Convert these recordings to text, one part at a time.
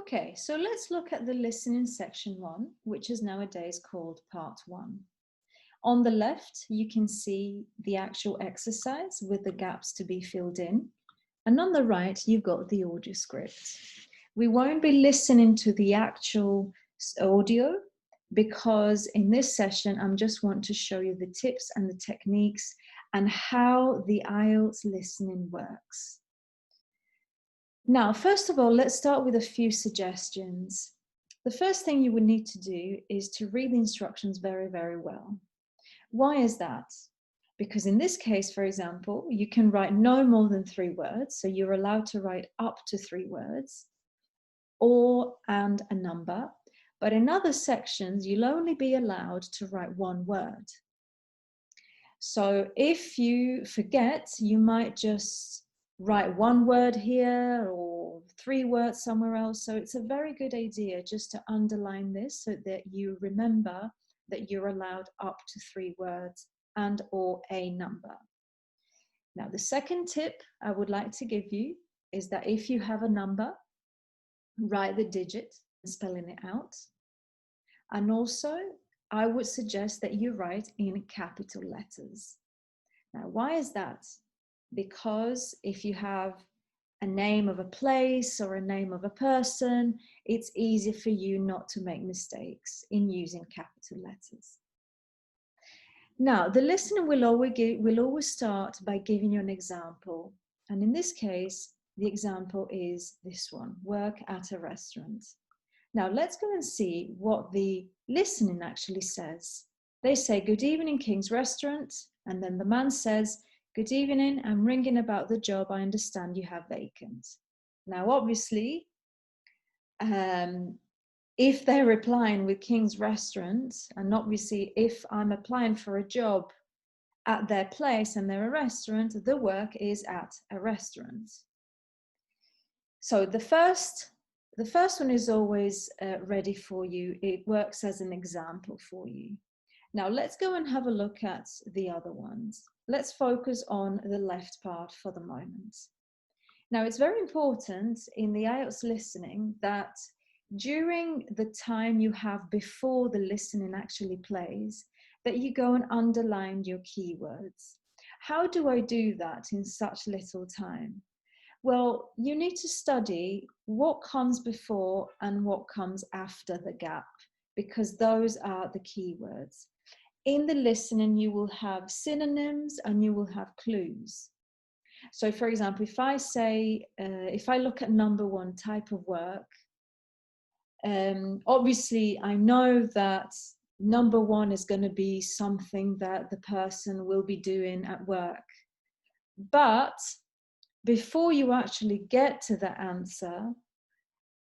Okay, so let's look at the listening section 1, which is nowadays called part 1. On the left, you can see the actual exercise with the gaps to be filled in. And on the right, you've got the audio script. We won't be listening to the actual audio because in this session, I just want to show you the tips and the techniques and how the IELTS listening works. Now, first of all, let's start with a few suggestions. The first thing you would need to do is to read the instructions very, very well. Why is that? Because in this case, for example, you can write no more than 3 words. So you're allowed to write up to 3 words or and a number. But in other sections, you'll only be allowed to write 1 word. So if you forget, you might just write 1 word here or 3 words somewhere else. So it's a very good idea just to underline this so that you remember that you're allowed up to 3 words and or a number. Now, the second tip I would like to give you is that if you have a number, write the digit and spelling it out. And also, I would suggest that you write in capital letters. Now, why is that? Because if you have a name of a place or a name of a person, it's easier for you not to make mistakes in using capital letters. Now, the listener will always start by giving you an example. And in this case, the example is this one, work at a restaurant. Now, let's go and see what the listening actually says. They say, "Good evening, King's Restaurant." And then the man says, "Good evening, I'm ringing about the job I understand you have vacant." Now, obviously, if they're replying with King's Restaurant, and obviously if I'm applying for a job at their place and they're a restaurant, the work is at a restaurant. So the first one is always ready for you. It works as an example for you. Now let's go and have a look at the other ones. Let's focus on the left part for the moment. Now, it's very important in the IELTS listening that during the time you have before the listening actually plays, that you go and underline your keywords. How do I do that in such little time? Well, you need to study what comes before and what comes after the gap, because those are the keywords. In the listening, you will have synonyms and you will have clues. So for example, if I say, if I look at number 1, type of work, obviously I know that number 1 is going to be something that the person will be doing at work. But before you actually get to the answer,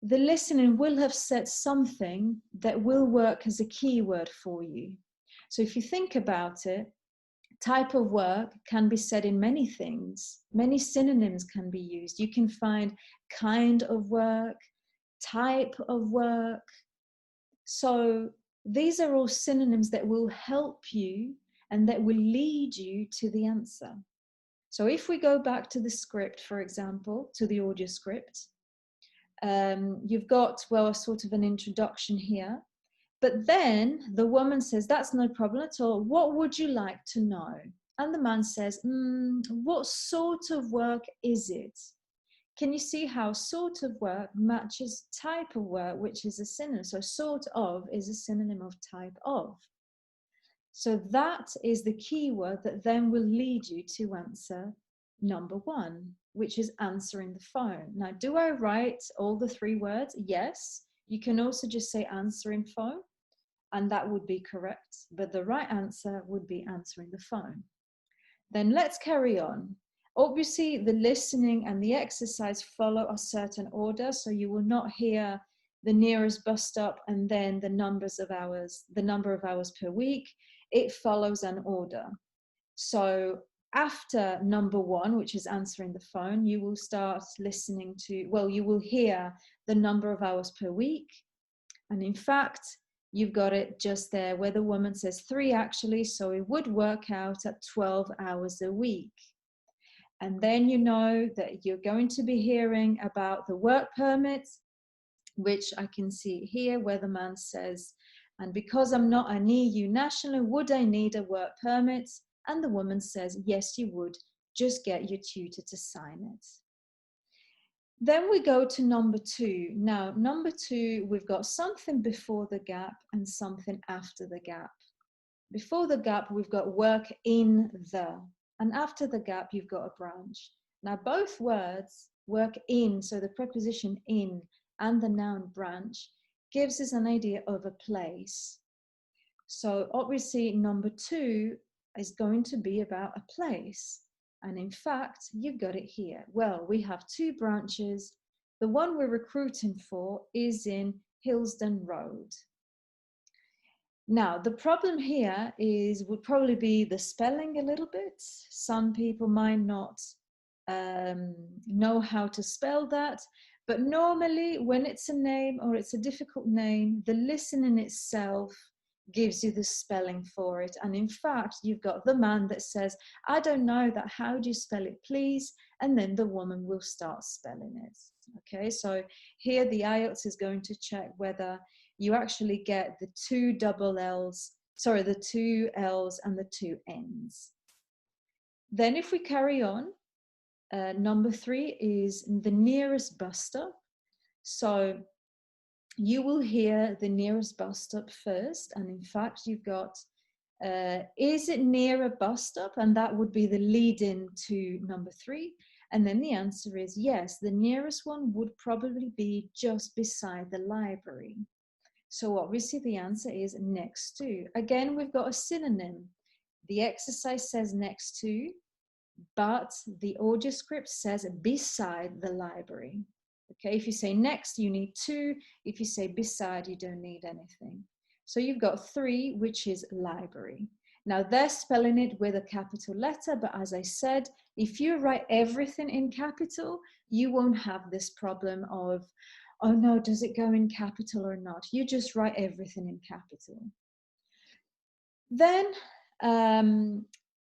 the listening will have said something that will work as a keyword for you. So if you think about it, type of work can be said in many things. Many synonyms can be used. You can find kind of work, type of work. So these are all synonyms that will help you and that will lead you to the answer. So if we go back to the script, for example, to the audio script, you've got, well, sort of an introduction here. But then the woman says, "That's no problem at all. What would you like to know?" And the man says, "What sort of work is it?" Can you see how sort of work matches type of work, which is a synonym? So sort of is a synonym of type of. So that is the keyword that then will lead you to answer number 1, which is answering the phone. Now, do I write all the 3 words? Yes. You can also just say answering phone, and that would be correct. But the right answer would be answering the phone. Then let's carry on. Obviously, the listening and the exercise follow a certain order, so you will not hear the nearest bus stop and then the number of hours per week. It follows an order. So after number 1, which is answering the phone, you will start listening to, well, you will hear the number of hours per week. And in fact, you've got it just there where the woman says 3 actually, so it would work out at 12 hours a week. And then you know that you're going to be hearing about the work permit, which I can see here where the man says, and because I'm not an EU national, would I need a work permit? And the woman says, yes, you would. Just get your tutor to sign it. Then we go to number 2. Now, number 2, we've got something before the gap and something after the gap. Before the gap, we've got work in the, and after the gap, you've got a branch. Now, both words, work in, so the preposition in and the noun branch, gives us an idea of a place. So obviously, number 2 is going to be about a place. And in fact, you've got it here. Well, we have 2 branches. The one we're recruiting for is in Hillsden Road. Now, the problem here would probably be the spelling a little bit. Some people might not know how to spell that, but normally when it's a name or it's a difficult name, the listening itself gives you the spelling for it. And in fact, you've got the man that says, I don't know that, how do you spell it, please? And then the woman will start spelling it. Okay, so here the IELTS is going to check whether you actually get the 2 double L's, sorry, the 2 L's and the 2 N's. Then if we carry on, number 3 is the nearest bus stop. So you will hear the nearest bus stop first. And in fact, you've got, is it near a bus stop? And that would be the lead in to number 3. And then the answer is yes, the nearest one would probably be just beside the library. So obviously the answer is next to. Again, we've got a synonym. The exercise says next to, but the audio script says beside the library. Okay, if you say next, you need 2. If you say beside, you don't need anything. So you've got 3, which is library. Now they're spelling it with a capital letter, but as I said, if you write everything in capital, you won't have this problem of, oh no, does it go in capital or not? You just write everything in capital. Then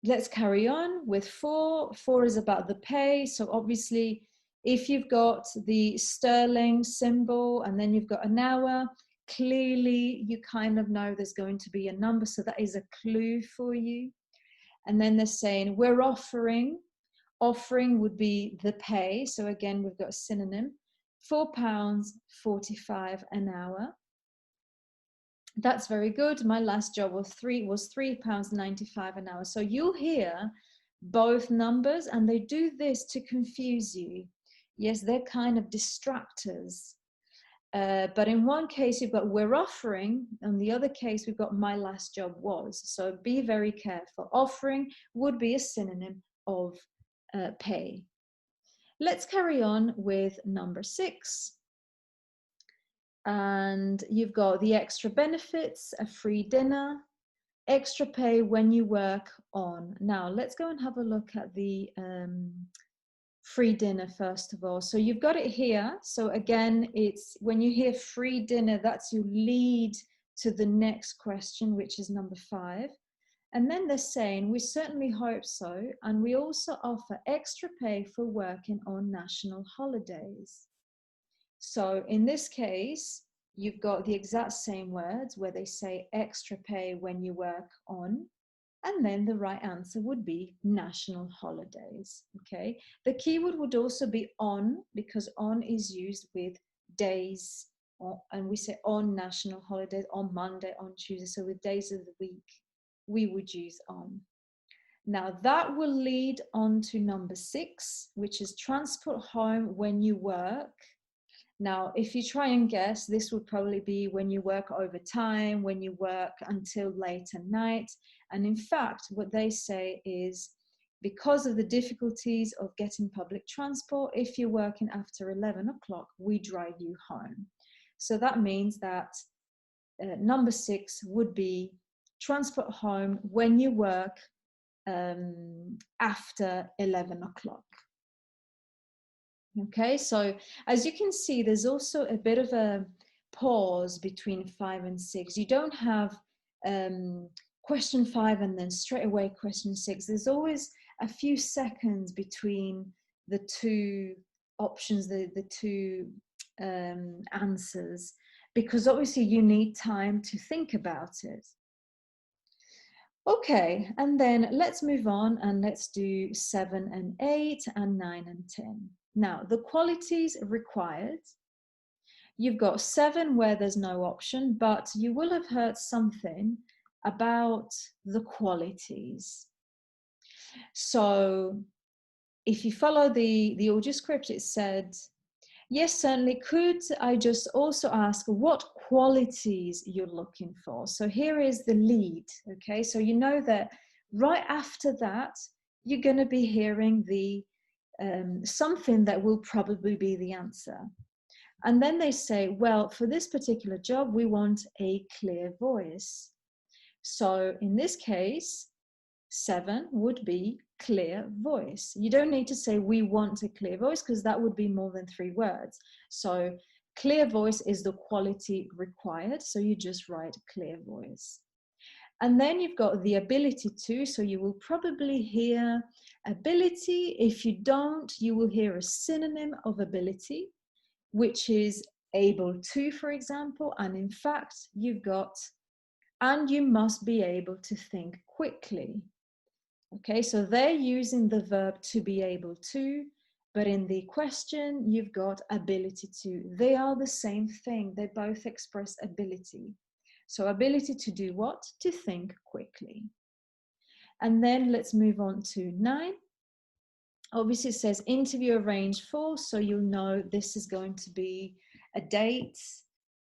let's carry on with 4. 4 is about the pay. So obviously, if you've got the sterling symbol and then you've got an hour, clearly you kind of know there's going to be a number. So that is a clue for you. And then they're saying we're offering. Offering would be the pay. So again, we've got a synonym. £4.45 an hour. That's very good. My last job was £3.95 an hour. So you'll hear both numbers, and they do this to confuse you. Yes, they're kind of distractors. But in one case, you've got we're offering. On the other case, we've got my last job was. So be very careful. Offering would be a synonym of pay. Let's carry on with number 6. And you've got the extra benefits, a free dinner, extra pay when you work on. Now, let's go and have a look at the free dinner first of all. So you've got it here. So again, it's when you hear free dinner, that's your lead to the next question, which is number 5. And then they're saying, we certainly hope so. And we also offer extra pay for working on national holidays. So in this case, you've got the exact same words where they say extra pay when you work on, and then the right answer would be national holidays, okay? The keyword would also be on, because on is used with days, and we say on national holidays, on Monday, on Tuesday, so with days of the week, we would use on. Now that will lead on to number 6, which is transport home when you work. Now, if you try and guess, this would probably be when you work overtime, when you work until late at night. And in fact, what they say is because of the difficulties of getting public transport, if you're working after 11 o'clock, we drive you home. So that means that number 6 would be transport home when you work after 11 o'clock. Okay, so as you can see, there's also a bit of a pause between 5 and 6. You don't have question 5 and then straight away question 6. There's always a few seconds between the two options, the two answers, because obviously you need time to think about it. Okay, and then let's move on and let's do 7 and 8 and 9 and 10. Now, the qualities required. You've got 7 where there's no option, but you will have heard something about the qualities. So if you follow the audio script, it said, yes, certainly. Could I just also ask what qualities you're looking for? So here is the lead, okay? So you know that right after that, you're going to be hearing the something that will probably be the answer. And then they say, well, for this particular job, we want a clear voice. So in this case, 7 would be clear voice. You don't need to say we want a clear voice, because that would be more than 3 words. So clear voice is the quality required. So you just write clear voice. And then you've got the ability to, so you will probably hear ability. If you don't, you will hear a synonym of ability, which is able to, for example. And in fact, you've got, and you must be able to think quickly. Okay, so they're using the verb to be able to, but in the question, you've got ability to. They are the same thing. They both express ability. So ability to do what? To think quickly. And then let's move on to 9. Obviously it says interview arranged for, so you'll know this is going to be a date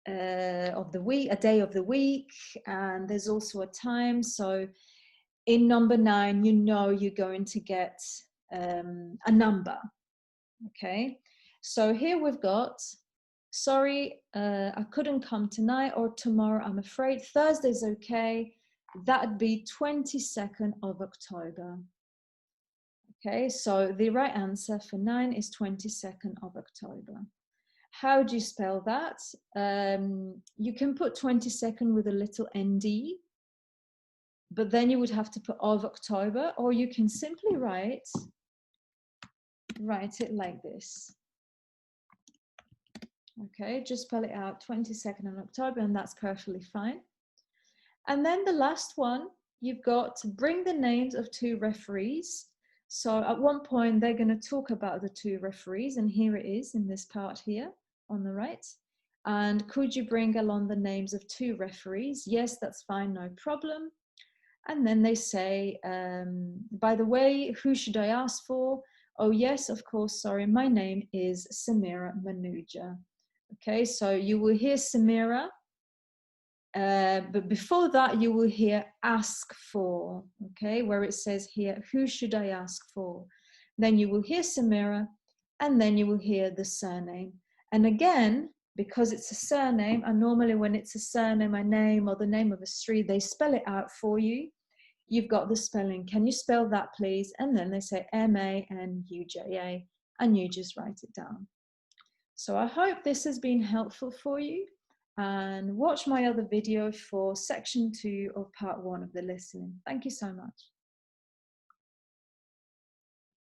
of the week, a day of the week, and there's also a time. So in number 9, you know you're going to get a number, okay? So here we've got, sorry, I couldn't come tonight, or tomorrow, I'm afraid. Thursday's okay. That'd be 22nd of October. Okay, so the right answer for 9 is 22nd of October. How do you spell that? You can put 22nd with a little ND, but then you would have to put of October, or you can simply write it like this. Okay, just spell it out, 22nd of October, and that's perfectly fine. And then the last one, you've got to bring the names of 2 referees. So at one point, they're going to talk about the 2 referees, and here it is in this part here on the right. And could you bring along the names of 2 referees? Yes, that's fine, no problem. And then they say, by the way, who should I ask for? Oh, yes, of course, sorry, my name is Samira Manuja. Okay, so you will hear Samira, but before that, you will hear ask for, okay, where it says here, who should I ask for? Then you will hear Samira, and then you will hear the surname. And again, because it's a surname, and normally when it's a surname, a name, or the name of a street, they spell it out for you. You've got the spelling. Can you spell that, please? And then they say M-A-N-U-J-A, and you just write it down. So I hope this has been helpful for you, and watch my other video for section 2 of part 1 of the listening. Thank you so much.